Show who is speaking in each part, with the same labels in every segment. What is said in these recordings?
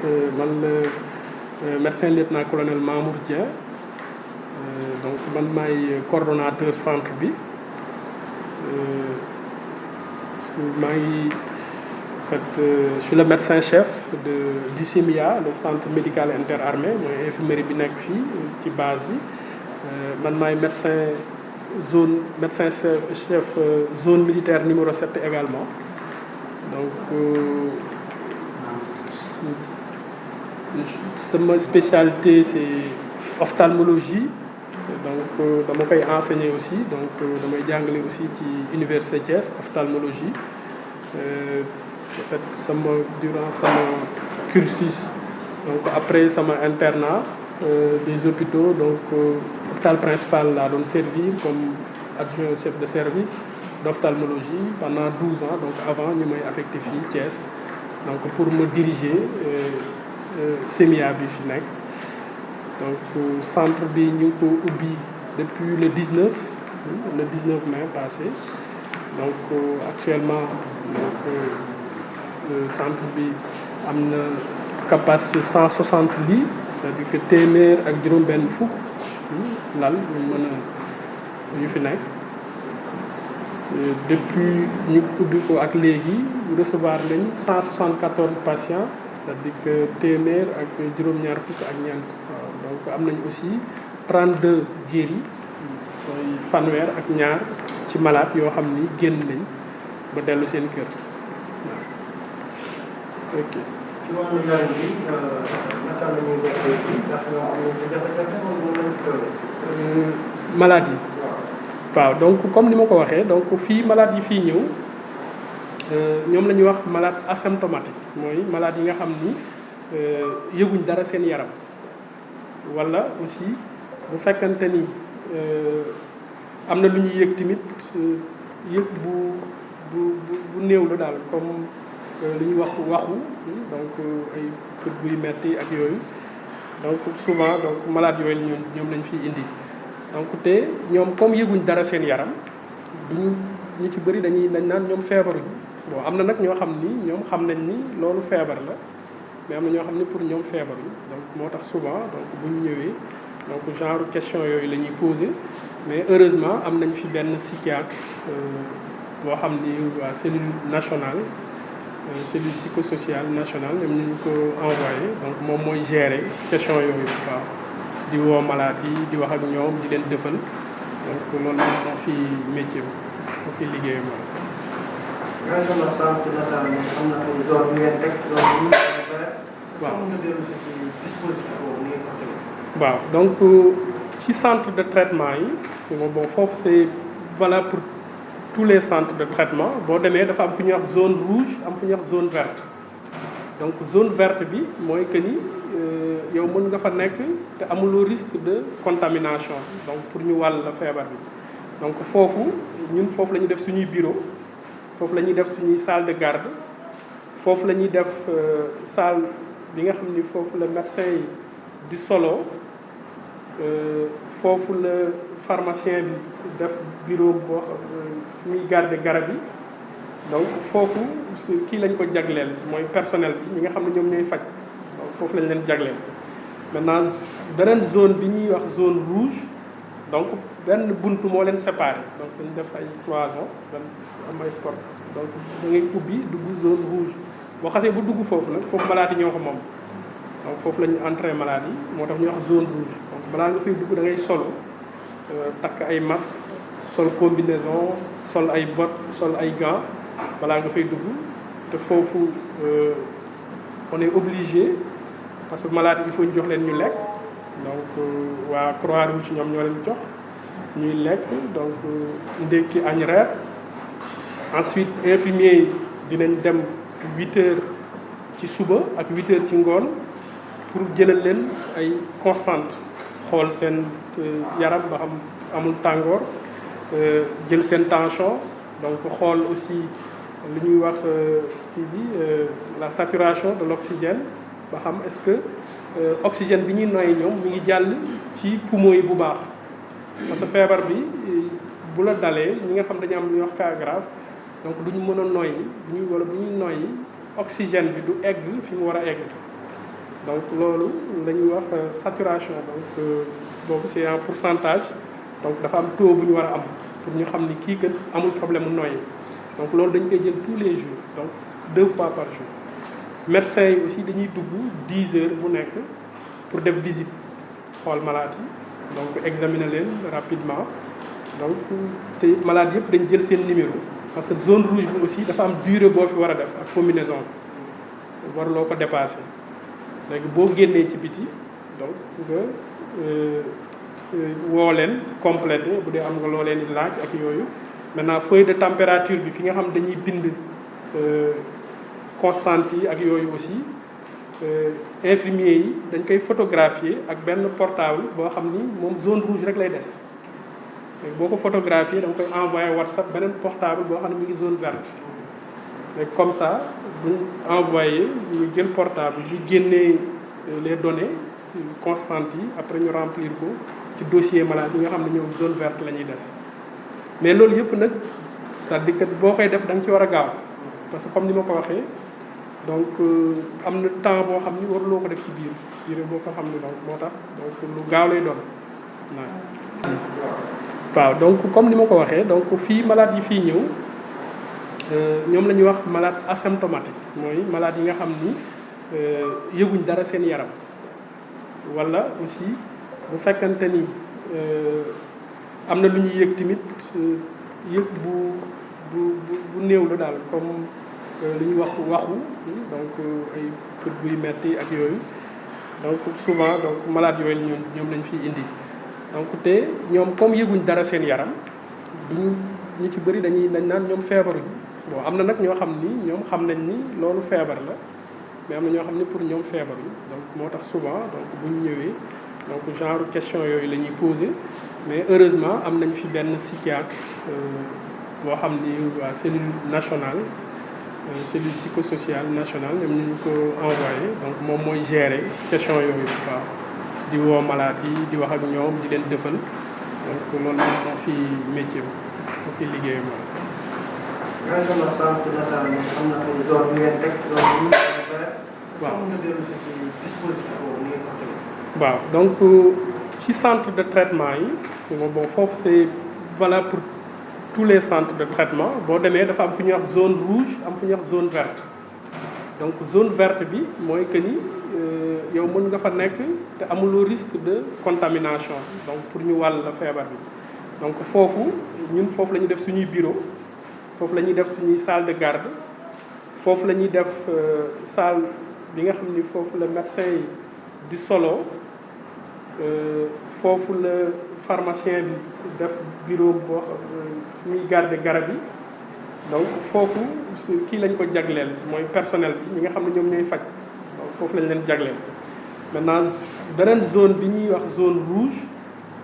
Speaker 1: man médecin lieutenant-colonel Mamour Dieng donc man maay coordonnateur centre bi maa ngi en fait je suis le médecin-chef du CIMIA le centre médical interarmé mooy infirmerie bi nekk fii ci base bi man maay médecin chef zone militaire numéro 7 également donc sama spécialité c'est ophtalmologie donc dama koy enseigner aussi donc damay jàngale aussi ci université Thiès ophtalmologie en fait durant sama cursus donc après sama internat des hôpitaux donc hôpital principal laa doon servir comme adjoint chef de service d'ophtalmologie pendant 12 ans donc avant ñu may affecté fii Thiès donc pour me diriger CEMIA bi fi nekk donc centre bi ñu ngi ko ubbi depuis le 19 mai passé donc actuellement donc centre bi am na capacité 160 lits c'est-à-dire que téeméer ak juróom-benn fukk lal ñu mën a yu fi nekk depuis ñu ubbi ko ak léegi recevoir nañ 174 patients c'est-à-dire que téeméer ak juróom-ñaar fukk ak ñeent waaw donc am nañ aussi 32 guéris mooy fanweer ak ñaar ci malade yoo xam ni génn nañ ba dellu seen kër waaw ok.
Speaker 2: ci wàllu yoon bi naka la ñuy defee fii ndax ñoo am nañ ci jafe-jafe wala
Speaker 1: malade yi waaw donc comme ni ma ko waxee donc fii malade yi fii ñëw ñoom la ñuy wax malade asymptomatique mooy malade yi nga xam ni yëguñ dara seen yaram wala aussi bu fekkante ni am na lu ñuy yëg tamit yëg bu néew la daal comme lu ñuy wax waxu donc ay pët buy metti ak yooyu donc souvent donc malade yooyu ñoom lañ fiy indi donc te ñoom comme yëguñ dara seen yaram duñu ñu ci bëri dañ naan ñoom feebaruñu bon am na nag ñoo xam ni ñoom xam nañ ni loolu feebar la mais am na ñoo xam ni pour ñoom feebaruñu donc moo tax souvent donc bu ñu ñëwee donc genre question yooyu la ñuy poser mais heureusement am nañ fi benn psychiatre boo xam ni waa cellule nationale cellule psychosociale nationale ñoom ñu ko envoyé donc moom mooy gérer question yooyu waaw di woo malade yi di wax ak ñoom di leen defal donc loolu moo fi métier bi moo fi liggéeyam waaw. waaw donc ci centre de traitement yi bon foofu c'est valable pour tous les centres de traitement boo demee dafa am fu ñuy wax zone rouge am fu ñuy wax zone verte donc zone verte bi mooy que ni yow mën nga fa nekk te amuloo risque de contamination donc pour ñu wàll la feebar bi donc foofu ñun foofu la ñuy def suñuy bureau foofu la ñuy def suñuy salle de garde foofu la ñuy def salle bi nga xam ni foofu la médecin yi di solo foofu la pharmacien bi def bureau boo xam muy garder garab yi donc foofu kii lañ ko jagleel mooy personnel bi ñi nga xam ne ñoom ñooy faj donc foofu lañ leen jagleel. maintenant beneen zone bi ñuy wax zone rouge donc benn buntu moo leen séparé donc dañu def ay cloison benn am ay porte donc da ngay ubbi dugg zone rouge boo xasee bu dugg foofu nag foofu malade yi ñoo ko moom donc foofu la ñu entré malade yi moo tax ñu wax zone rouge donc balaa nga fay dugg da ngay solo takk ay masque sol combinaison sol ay bottes sol ay gants balaa nga fay dugg te foofu on est obligé parce que malade il faut ñu jox leen ñu lekk donc waa Croix-Rouge ñoom ñoo leen jox ñuy lekk donc ndekki añ reer ensuite infirmier yi dinañ dem 8 heures ci suba ak 8 heures ci ngoon pour jëlal leen ay constante xool seen yaram ba xam amul tàngoor jël seen tension donc xool aussi li ñuy wax kii bi la saturation de l'oxygène ba xam est-ce que oxygène bi ñuy noyyi ñoom mi ngi jàll ci poumon yi bu baax parce que feebar bi bu la dalee ñi nga xam dañu am lu ñuy wax cas grave donc du ñu mën a noyyi bu ñuy noyyi oxygène bi du egg fi mu war a egg donc loolu la ñuy wax saturation donc boobu c'est en pourcentage donc dafa am taux bu ñu war a am pour ñu xam ni kii kat amul problème mu noyyi donc loolu dañ koy jël tous les jours donc 2 fois par jour. médecins yi aussi dañuy dugg 10 heures bu nekk pour def visite xool malade yi donc examiner leen rapidement donc te malade yëpp dañ jël seen numéro parce que zone rouge bi aussi dafa am durée boo fi war a def ak combinaison warloo ko dépasser léegi boo génnee ci biti donc nga woo leen complété bu dee am nga loo leen di laaj ak yooyu maintenant feuille de température bi fi nga xam dañuy bind constante yi ak yooyu aussi infirmier yi dañ koy photographier ak benn portable boo xam ni moom zone rouge rek lay des léegi boo ko photographier da nga koy envoyé WhatsApp beneen portable boo xam ne mi ngi zone verte léegi comme ça buñ envoyé ñu jël portable bi génnee les données constantes yi après ñu remplir ko ci dossier malade yi nga xam ne ñoom zone verte la ñuy des mais loolu yëpp nag c'est-à-dire que boo koy def da nga ci war a gaaw parce que comme ni ma ko waxee donc am na temps boo xam ni waruloo ko def ci biir boo ko xam ni donc moo tax donc lu gaaw lay doon waaw donc comme ni ma ko waxee donc fii malade yi fii ñëw ñoom la ñuy wax malade asymptomatique mooy malade yi nga xam ni yëguñ dara seen yaram wala aussi bu fekkante ni am na lu ñuy yëg tamit yëg bu néew la daal comme lu ñuy wax waxu donc ay pët buy metti ak yooyu donc souvent donc malade yooyu ñoom lañ fiy indi donc te ñoom comme yëguñ dara seen yaram duñu ñu ci bëri dañ naan ñoom feebaruñ bon am na nag ñoo xam ni ñoom xam nañ ni loolu feebar la mais am na ñoo xam ni pour ñoom feebaruñ donc moo tax souvent donc bu ñu ñëwee donc genre question yooyu la ñuy poser mais heureusement am nañ fi benn psychiatre boo xam ni waa cellule nationale cellule psychosociale nationale ñoom ñu ko envoyé donc moom mooy gérer question yooyu waaw di woo malade yi di wax ak ñoom di leen defal donc loolu moo fi métier moo fi liggéeyam waaw donc ci centre de traitement yi bon foofu c'est valable pour tous les centres de traitement boo demee dafa am fu ñuy wax zone rouge am fu ñuy wax zone verte donc zone verte bi mooy que ni yow mën nga fa nekk te amuloo risque de contamination donc pour ñu wàll la feebar bi donc foofu ñun foofu la ñuy def suñuy bureau foofu la ñuy def suñuy salle de garde foofu la ñuy def salle bi nga xam ni foofu la médecin yi di solo foofu la pharmacien bi def bureau boo muy garder garab yi donc foofu kii lañ ko jagleel mooy personnel bi ñi nga xam ne ñoom ñooy faj donc foofu lañ leen jagleel maintenant beneen zone bi ñuy wax zone rouge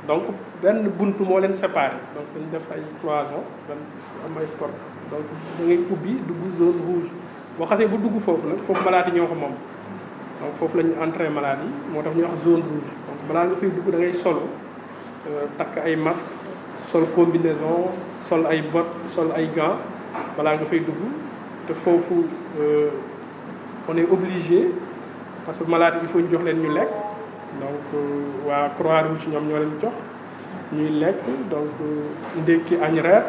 Speaker 1: donc benn buntu moo leen séparé donc dañ def ay cloison benn am ay porte donc da ngay ubbi dugg zone rouge boo xasee bu dugg foofu nag foofu malade yi ñoo ko moom donc foofu la ñu entré malade yi moo tax ñuy wax zone rouge donc balaa nga fay dugg da ngay solo takk ay masque sol combinaison sol ay bottes sol ay gants balaa nga fay dugg te foofu on est obligé parce que malade il faut ñu jox leen ñu lekk donc waa Croix-Rouge ñoom ñoo leen jox ñuy lekk donc ndekki añ reer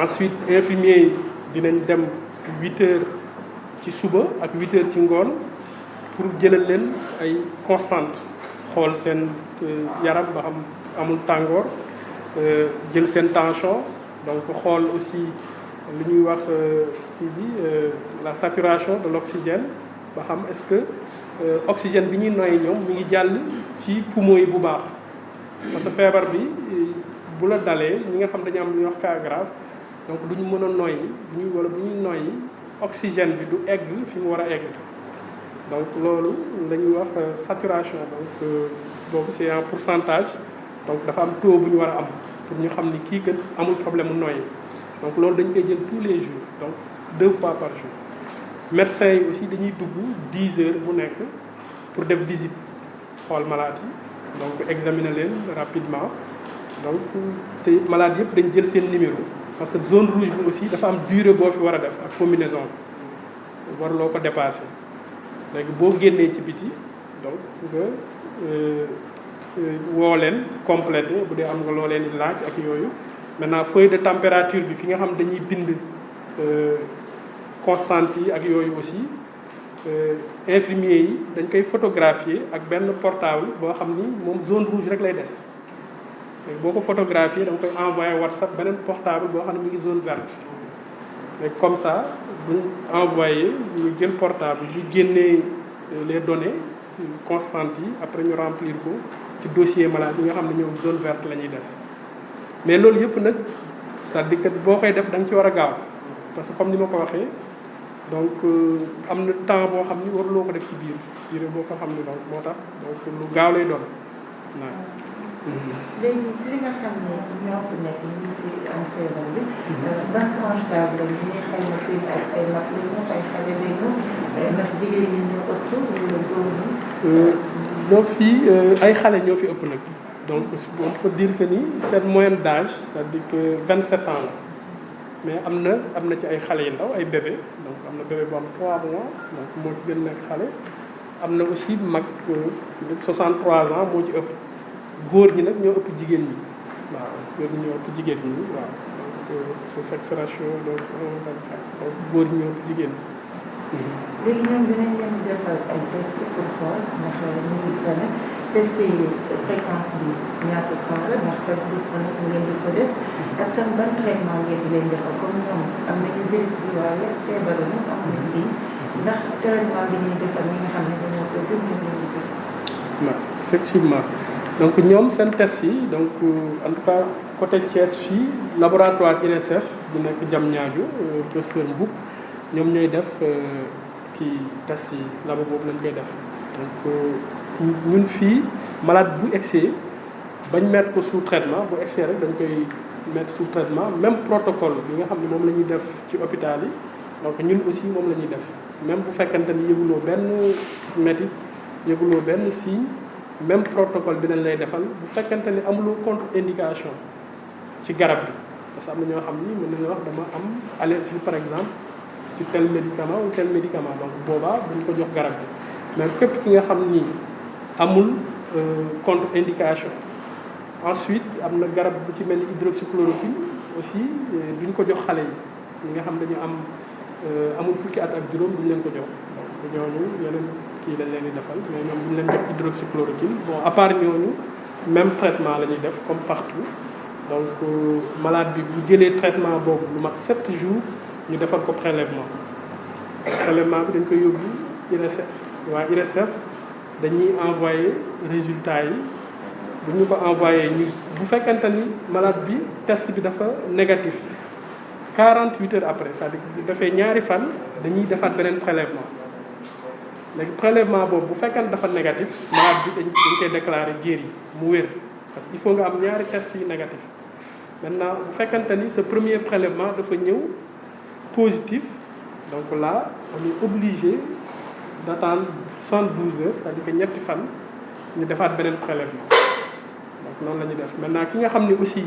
Speaker 1: ensuite infirmier yi dinañ dem 8 heures ci suba ak 8 heures ci ngoon pour jëlal leen ay constante xool seen yaram ba xam amul tàngoor jël seen tension donc xool aussi li ñuy wax kii bi la saturation de l'oxygène ba xam est-ce que oxygène bi ñuy noyyi ñoom mi ngi jàll ci poumon yi bu baax parce que feebar bi bu la dalee ñi nga xam dañu am lu ñuy wax cas grave donc du ñu mën a noyyi wala bu ñuy noyyi oxygène bi du egg fi mu war a egg donc loolu la ñuy wax saturation donc boobu c'est en pourcentage donc dafa am taux bu ñu war a am pour ñu xam ni kii kat amul problème mu noyyi donc loolu dañ koy jël tous les jours donc 2 fois par jour. médecins yi aussi dañuy dugg 10 heures bu nekk pour def visite xool malade yi donc examiner leen rapidement donc te malade yëpp dañ jël seen numéro parce que zone rouge bi aussi dafa am durée boo fi war a def ak combinaison waruloo ko dépasser léegi boo génnee ci biti donc nga woo leen complété bu dee am nga loo leen di laaj ak yooyu maintenant feuille de température bi fi nga xam dañuy bind constante yi ak yooyu aussi infirmier yi dañ koy photographier ak benn portable boo xam ni moom zone rouge rek lay des léegi boo ko photographier da nga koy envoyé WhatsApp beneen portable boo xam ne mu ngi zone verte léegi comme ça buñ envoyé ñu jël portable bi génnee les données constantes yi après ñu remplir ko ci dossier malade yi nga xam ne ñoom zone verte la ñuy des mais loolu yëpp nag c'est-à-dire que boo koy def da nga ci war a gaaw parce que comme ni ma ko waxee donc am na temps boo xam ni waruloo ko def ci biir boo ko xam ni donc moo tax donc lu gaaw lay doon waaw.
Speaker 3: léegi li nga xam ne ñoo ko nekk ñu ngi fi am feebar bi ban tranche d'âge la ñu xëy na fii ay mag la ñu ay xale la ñu ndax jigéen ñi ñoo ëpp wala góor ñi.
Speaker 1: ñoo fi ay xale ñoo fi ëpp nag donc on peut dire que ni seen moyenne d'âge c'est-à-dire que 27 ans la mais am na ci ay xale yu ndaw ay bébé donc am na bébé bu am 3 mois donc moo ci gën nekk xale am na aussi mag 63 ans moo ci ëpp. góor ñi nag ñoo ëpp jigéen ñi waaw góor ñi ñoo ëpp jigéen ñi waaw donc c'est sexe ratio donc 1,25 donc góor ñi ñoo ëpp jigéen ñi.
Speaker 3: léegi ñoom dinañ leen defal ay test pour xool ndax ñu ngi tane test yi fréquence bi ñaata temps la ndax chaque bés bu nekk ngeen di ko def ak tam ban traitement ngeen di leen defal comme ñoom am nañu virus bi waaye feebar ñu am na si ndax traitement bi ñuy defal ñi nga xam ne dañoo ko jëm ñu leen di def.
Speaker 1: waaw effectivement. donc ñoom seen test yi donc en tout cas côté Thiès fii laboratoire INSF bu nekk Diamniadio professeur Mboup ñoom ñooy def kii test yi labo boobu lañ koy def donc ñun fii malade bu egsee bañ mettre ko sous traitement bu egsee rek dañ koy mettre sous traitement même protocole bi nga xam ne moom la ñuy def ci hôpital yi donc ñun aussi moom la ñuy def même bu fekkante ni yëguloo benn métit yëguloo benn signe même protocole bi dañ lay defal bu fekkente ni amuloo contre indication ci garab bi parce que am na ñoo xam ni mën nañu wax dama am allergie par exemple ci tel médicament ou tel médicament donc boobaa duñ ko jox garab bi mais képp ki nga xam ni amul contre indication ensuite am na garab bu ci mel ni hydroxychloroquine aussi duñ ko jox xale yi ñi nga xam dañu am amul fukki at ak juróom duñ leen ko jox donc ñooñu yeneen kii lañ leen di defal mais ñoom duñ leen jox hydroxychloroquine bon à part ñooñu même traitement la ñuy def comme partout donc malade bi bu jëlee traitement boobu lu mat 7 jours ñu defal ko prélèvement bi dañ koy yóbbu IRESSEF waa IRESSEF dañuy envoyé résultats yi bu ñu ko envoyé ñu bu fekkente ni malade bi test bi dafa négatif 48 heures après c'est-à-dire bu defee ñaari fan dañuy defaat beneen prélèvement léegi prélèvement boobu bu fekkente dafa négatif malade bi dañ koy déclarer guéri mu wér parce que il faut nga am ñaari test yu négatif maintenant bu fekkente ni sa premier prélèvement dafa ñëw positif donc là on est obligé d'attendre 72 heures c'est-à-dire que ñetti fan ñu defaat beneen prélèvement donc noonu la ñuy def maintenant ki nga xam ne aussi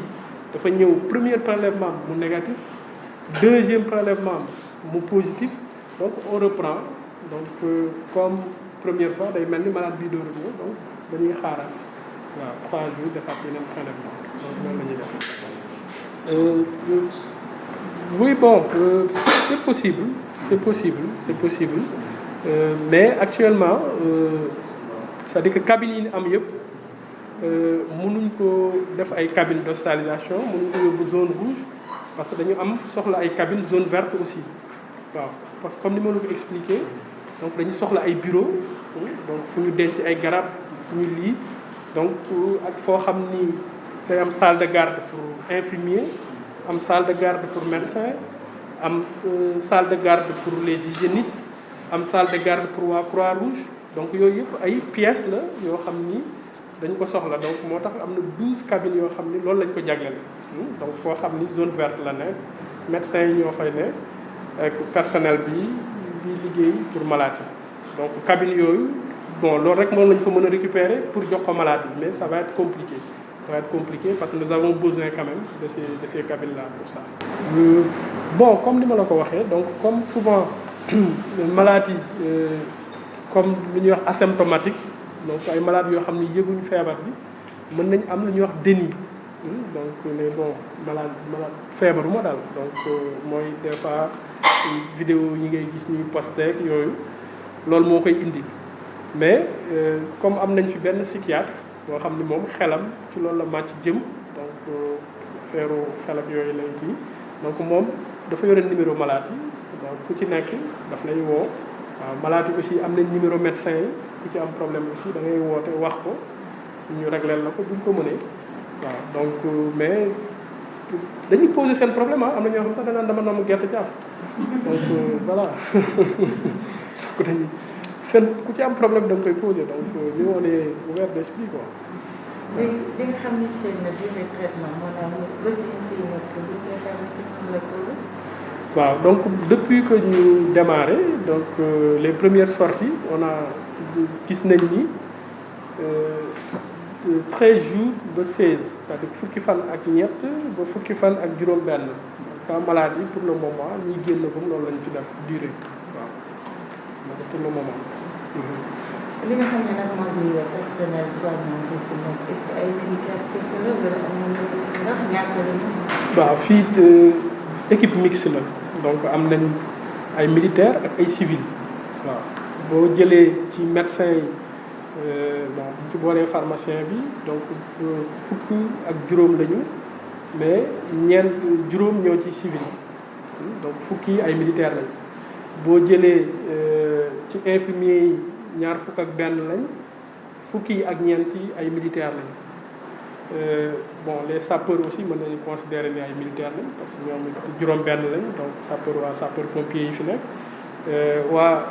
Speaker 1: dafa ñëw premier prélèvement mu négatif deuxième prélèvement mu positif donc on reprend donc comme première fois day mel ni malade bii dooru ñëw donc dañuy xaaral waaw 3 jours defaat yeneen prélèvement donc loolu la ñuy def oui bon c'est possible mais actuellement c'est-à-dire que cabines yi am yëpp mënuñ ko def ay cabines d'hospitalisation mënuñ ko yóbbu zone rouge parce que dañu am soxla ay cabines zone verte aussi waaw parce que comme ni ma la ko expliqué donc dañu soxla ay bureau donc fu ñu denc ay garab fu ñu lii donc ak foo xam ni day am salle de garde pour infirmier am salle de garde pour médecin am salle de garde pour les hygiénistes am salle de garde pour waa Croix-Rouge donc yooyu yëpp ay pièces la yoo xam ni dañ ko soxla donc moo tax am na 12 cabines yoo xam ni loolu lañ ko jagleel donc foo xam ni zone verte la nekk médecins yi ñoo fay ne ak personnel bi liggéey pour malade yi donc cabine yooyu bon loolu rek moom lañ fa mën a récupérer pour jox ko malade yi mais ça va être compliqué parce que nous avons besoin quand même de ces cabines là pour ça. Bon comme ni ma la ko waxee donc comme souvent malade yi comme lu ñuy wax asymptomatique donc ay malades yoo xam ne yëguñu feebar bi mën nañ am lu ñuy wax déni donc ne bon malade feebaruma daal donc mooy des fois vidéo yi ngay gis ñuy posté ak yooyu loolu moo koy indi mais comme am nañ fi benn psychiatre boo xam ni moom xelam ci loolu la màcc jëm donc feeru xel ak yooyu lay kii donc moom dafa yore numéro malade yi donc ku ci nekk daf lay woo waaw malade yi aussi am nañ numéro médecin yi ku ci am problème aussi da ngay woote wax ko ñu régleel la ko duñ ko mënee waaw donc mais dañuy poser seen problème am na ñoo xam sax danaan dama namm gerte caaf donc voilà donc dañuy seen ku ci am problème da nga koy poser donc ñu on est ouvert d'esprit quoi.
Speaker 3: léegi li nga xam ni seen durée traitement maanaam bés yi fi nekk bu ñu xam la toll.
Speaker 1: waaw donc depuis que ñu démarré donc les premières sorties on a gis nañ ni 13 jours ba 16 c'est-à-dire fukki fan ak ñett ba fukki fan ak juróom-benn cas maladie pour le moment ñuy génn ko loolu lañ ci def durée waaw donc pour le moment.
Speaker 3: li nga xam ne nag moo di personnel soignant bi fi nekk est-ce que ay militaire kese la wala am na ndax ñaata la ñu.
Speaker 1: waaw fii équipe mixte la donc am nañ ay militaires ak ay civils waaw boo jëlee ci médecin yi bon bu ci boolee pharmacien bi donc fukk ak juróom lañu mais ñeent juróom ñoo ci civil donc fukki ay militaires lañ boo jëlee ci infirmier yi ñaar fukk ak benn lañ fukki ak ñeent yi ay militaires lañ bon les sapeurs aussi mën nañu considérer ni ay militaires lañ parce que ñoom juróom benn lañ donc sapeur waa sapeur pompier yi fi nekk waa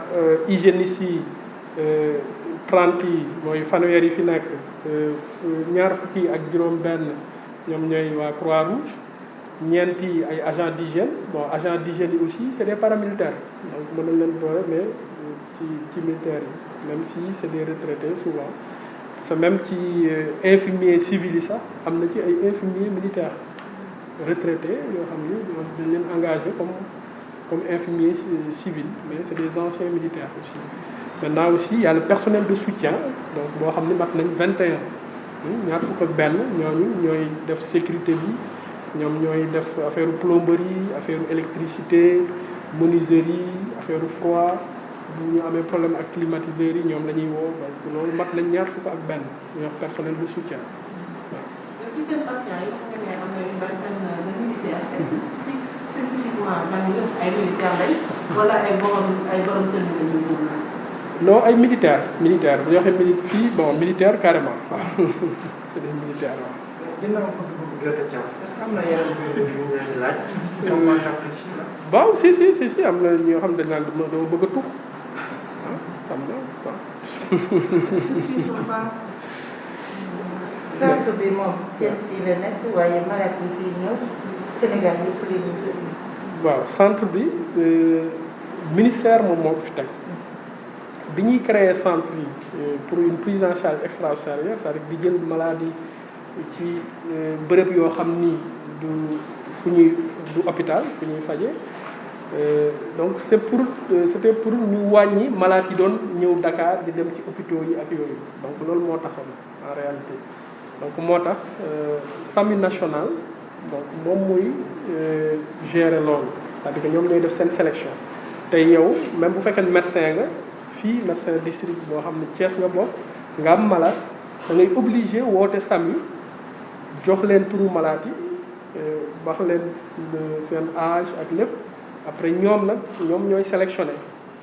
Speaker 1: hygiénistes yi 30 yi mooy fanweer yi fi nekk ñaar fukki ak juróom benn ñoom ñooy waa Croix-Rouge ñeent yi ay agents d'hygiène bon agents d'hygiène yi aussi c'est des paramilitaires donc mën nañ leen boole mais ci militaires yi même si c'est des retraités souvent c'est même ci infirmiers civils yi sax am na ci ay infirmiers militaires retraités yoo xam ni dañ leen engagé comme infirmiers civils mais c'est des anciens militaires aussi. Maintenant aussi il y a le personnel de soutien donc boo xam ni mat nañ 21 ñaar fukk ak benn ñooñu ñooy def sécurité bi ñoom ñooy def affaire plomberie affaire électricité menuiserie affaire froid bu ñu amee problème ak climatiseurs yi ñoom la ñuy woo donc loolu mat nañ ñaar fukk ak benn ñuy wax personnel de soutien waaw.
Speaker 3: ci seen patients yi xam nga ne am na yu bari tam na militaire est-ce que spécifiquement man yëpp ay militaire lañ wala ay borom tënk la ñu
Speaker 1: non ay militaire bu ñu waxee fii bon militaire carrément waaw c'est des militaires waaw.
Speaker 2: ginnaaw ko bëgg gerte caaf est-ce que am na yeneen mbir yu ñu leen di laaj. comme contact ci la.
Speaker 1: waaw si am na ñoo xam ne dañ naan dama bëgg a tux xam na waaw.
Speaker 3: centre bi moom Thiès fii la nekk waaye malade yi fii ñëw Sénégal yëpp la ñu
Speaker 1: waaw centre bi ministère moom moo ko fi teg bi ñuy créer centre yi pour une prise en charge extra-hospitalière c'est-à-dire di jël maladie ci bërëb yoo xam ni du fu ñuy du hôpital fu ñuy faje donc c'était pour ñu wàññi malade yi doon ñëw Dakar di dem ci hôpitaux yi ak yooyu donc loolu moo taxoon en réalité donc moo tax SAMU national donc moom muy gérer loolu c'est-à-dire que ñoom ñooy def seen sélection tey yow même bu fekkee médecin nga fii médecin district boo xam ne Thiès nga bokk nga am malade da ngay obligé woote SAMU jox leen turu malade yi wax leen seen âge ak lépp après ñoom nag ñoom ñooy sélectionné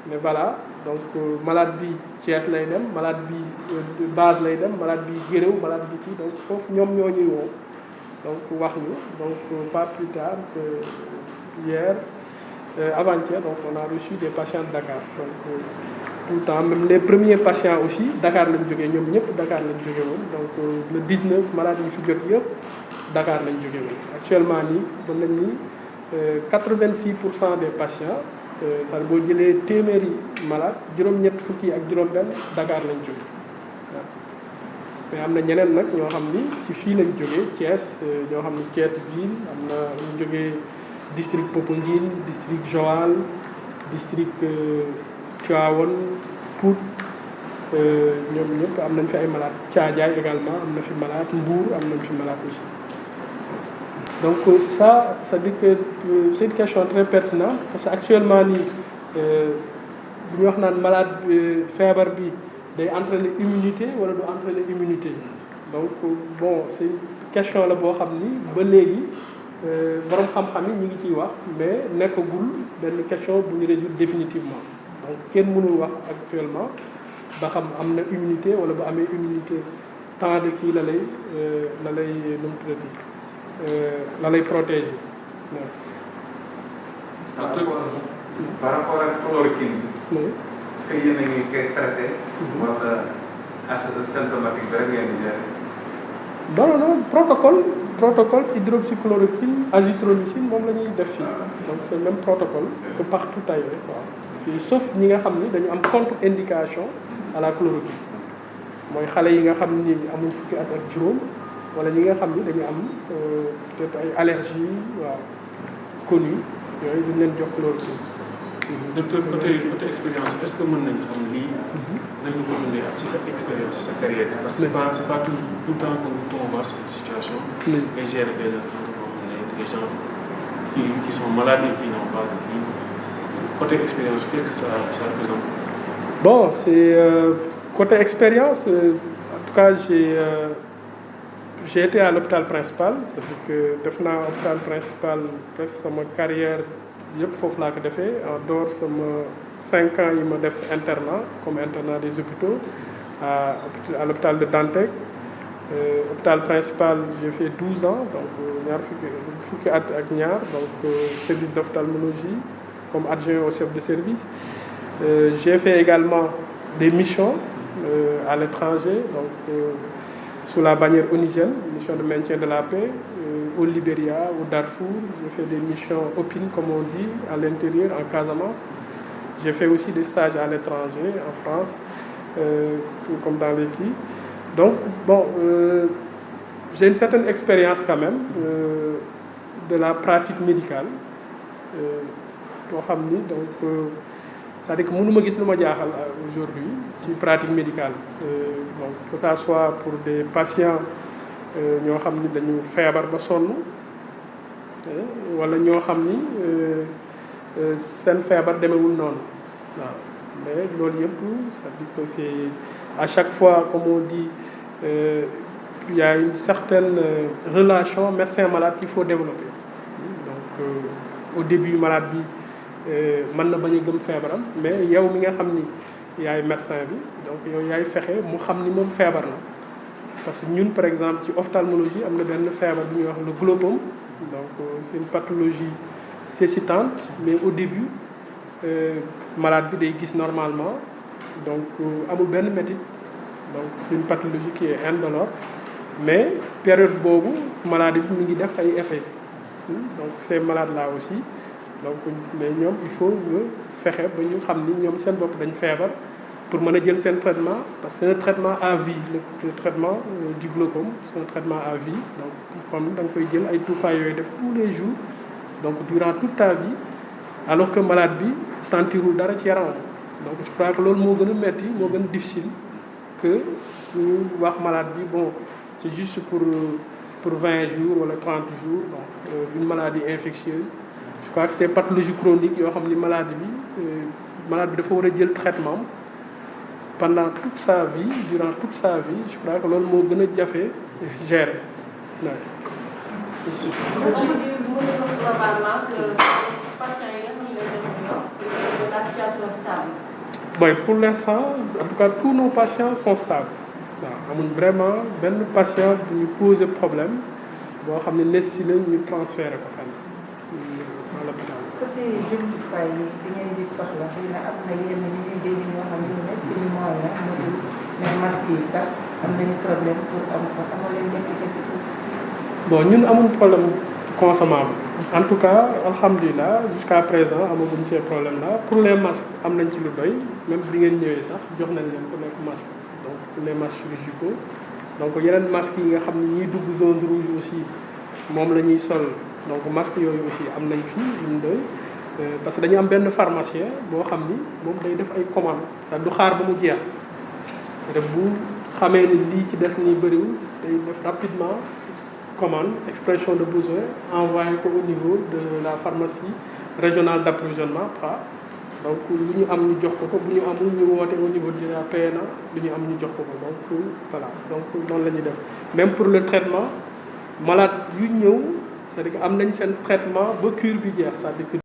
Speaker 1: mais voilà donc malade bi Thiès lay dem malade bi base lay dem malade bi Guéréo malade bi kii donc foofu ñoom ñoo ñuy woo donc wax ñu donc pas plus tard que hier avant-hier donc on a reçu des patients de Dakar donc tout le temps même les premiers patients aussi Dakar lañ jógee ñoom ñëpp Dakar lañ jógee woon donc le 19 malade yi fi jot yëpp Dakar lañ jógee woon actuellement nii mën nañ ni 86% des patients c'est-à-dire boo jëlee téeméeri malade juróom-ñett fukki ak juróom-benn Dakar lañ jógee waaw mais am na ñeneen nag ñoo xam ni ci fii lañ jógee Thiès ñoo xam ni Thiès ville am na ñu jógee district Popenguine district Joal district Tivaouane Pout ñoom ñëpp am nañ fi ay malades Thiadiaye également am na fi malade Mbour am nañ fi malade aussi. Donc ça dit que c'est une question très pertinente parce que actuellement nii bu ñu wax naan malade feebar bi day entraîner immunité wala du entraîner immunité donc bon c'est une question la boo xam ni ba léegi borom xam-xam yi ñu ngi ciy wax mais nekkagul benn question bu ñu résoudre définitivement donc kenn mënul wax actuellement ba xam am na immunité wala bu amee immunité temps de kii la lay nu mu tuddati la lay protéger.
Speaker 4: par rapport ak chloroquine bi. est-ce que yéen a ngi koy traité. wala asymptomatique bi rek ngeen di gérer.
Speaker 1: non protocole hydroxychloroquine azithromycine moom la ñuy def fii donc c'est le même protocole que partout ailleurs quoi. Puis sauf ñi nga xam ni dañu am contre-indication à la chloroquine mooy xale yi nga xam ni amul fukki at ak juróom wala ñi nga xam ni dañu am peut-être ay allergies waaw connues yooyu duñ leen jox chloroquine.
Speaker 5: docteur côté expérience est-ce que mën nañu xam lii nañu ko dundee ak ci sa expérience ci sa carrière parce que c'est pas tout le temps qu'on voit cette situation ngay gérer benn centre boo xam ne des gens qui sont malades et qui n'ont pas de kii côté expérience qu'est-ce que ça représente?
Speaker 1: Bon c'est côté expérience en tout cas j'ai été à l'hôpital principal c'est-à-dire que def naa hôpital principal presque sama carrière yëpp foofu laa ko defee en dehors sama 5 ans yi ma def internat comme internat des hôpitaux à l'hôpital de Dantec hôpital principal j'ai fait 12 ans donc ñaar fukki at ak ñaar donc service d'ophtalmologie comme adjoint au chef de service j'ai fait également des missions à l'étranger donc sous la bannière onusienne mission de maintien de la paix au Libéria, au Darfour. J'ai fait des missions OPIN, comme on dit, à l'intérieur, en Casamance. J'ai fait aussi des stages à l'étranger, en France, comme dans l'équipe. Donc, bon, j'ai une certaine expérience quand même de la pratique médicale. Donc, c'est-à-dire que mënuma gis lu ma jaaxal aujourd'hui ci pratique médicale. Donc, que ça soit pour des patients ñoo xam ni dañu feebar ba sonn wala ñoo xam ni seen feebar demewul noonu waaw mais loolu yëpp c'est-à-dire que c'est à chaque fois comme on dit il y a une certaine relation médecin-malade qu'il faut développer donc au début malade bi mën na bañ a gëm feebaram mais yow mi nga xam ni yaay médecin bi donc yow yaay fexe mu xam ni moom feebar na parce que ñun par exemple ci ophtalmologie am na benn feebar bu ñuy wax le glaucome donc c'est une pathologie cécitante mais au début malade bi day gis normalement donc amul benn métit donc c'est une pathologie qui est indolore mais période boobu maladie bi mi ngi def ay effets donc ces malades là aussi donc mais ñoom il faut nga fexe ba ñu xam ni ñoom seen bopp dañ feebar pour mën a jël seen traitement parce que c'est un traitement à vie le traitement du glaucome c'est un traitement à vie donc comme da nga koy jël ay tuufaay yooyu def tous les jours donc durant toute ta vie alors que malade bi sentirul dara ci yaramam donc je crois que loolu moo gën a metti moo gën a difficile que ñu wax malade bi bon c'est juste pour 20 jours wala 30 jours donc une maladie infectieuse je crois que c'est pathologie chronique yoo xam ni malade bi dafa war a jël traitement pendant toute sa vie durant toute sa vie je crois que loolu moo gën a jafe gérer waaw. Bon, pour l'instant en tout cas tous nos patients sont stables waaw amuñ vraiment benn patient bu ñu poser problème boo xam ne nécessité ñu transférer ko fenn dans l'hôpital.
Speaker 3: côté jumtukaay yi bi ngeen di soxla xëy na am na yenn ñu ñuy dégg ñoo xam ne seen moyen motul mais masque yi sax am nañu problème pour am ko amoo leen jafe-jafe
Speaker 1: bon ñun amuñ problème consommable en tout cas alhamdulilah jusqu'à présent amaguñ ces problème là pour les masques am nañ ci lu doy même bi ngeen ñëwee sax jox nañ leen ku nekk masque donc pour les masques chirurgicaux donc yeneen masques yi nga xam ne ñiy dugg zone rouge aussi moom la ñuy sol donc masque yooyu aussi am nañ fi ñu doy parce que dañu am benn pharmacien boo xam ni moom day def ay commande sax du xaar ba mu jeex def bu xamee ni lii ci des nii bëriwul day def rapidement commande expression de besoin envoyé ko au niveau de la pharmacie régionale d'approvisionnement PRA. donc lu ñu am ñu jox ko bu ñu amul ñu woote au niveau de la PNA lu ñu am ñu jox ko donc voilà donc noonu la ñuy def même pour le traitement malade yu ñëw c'est-à-dire que am nañ seen traitement ba cure bi jeex c'est-à-dire que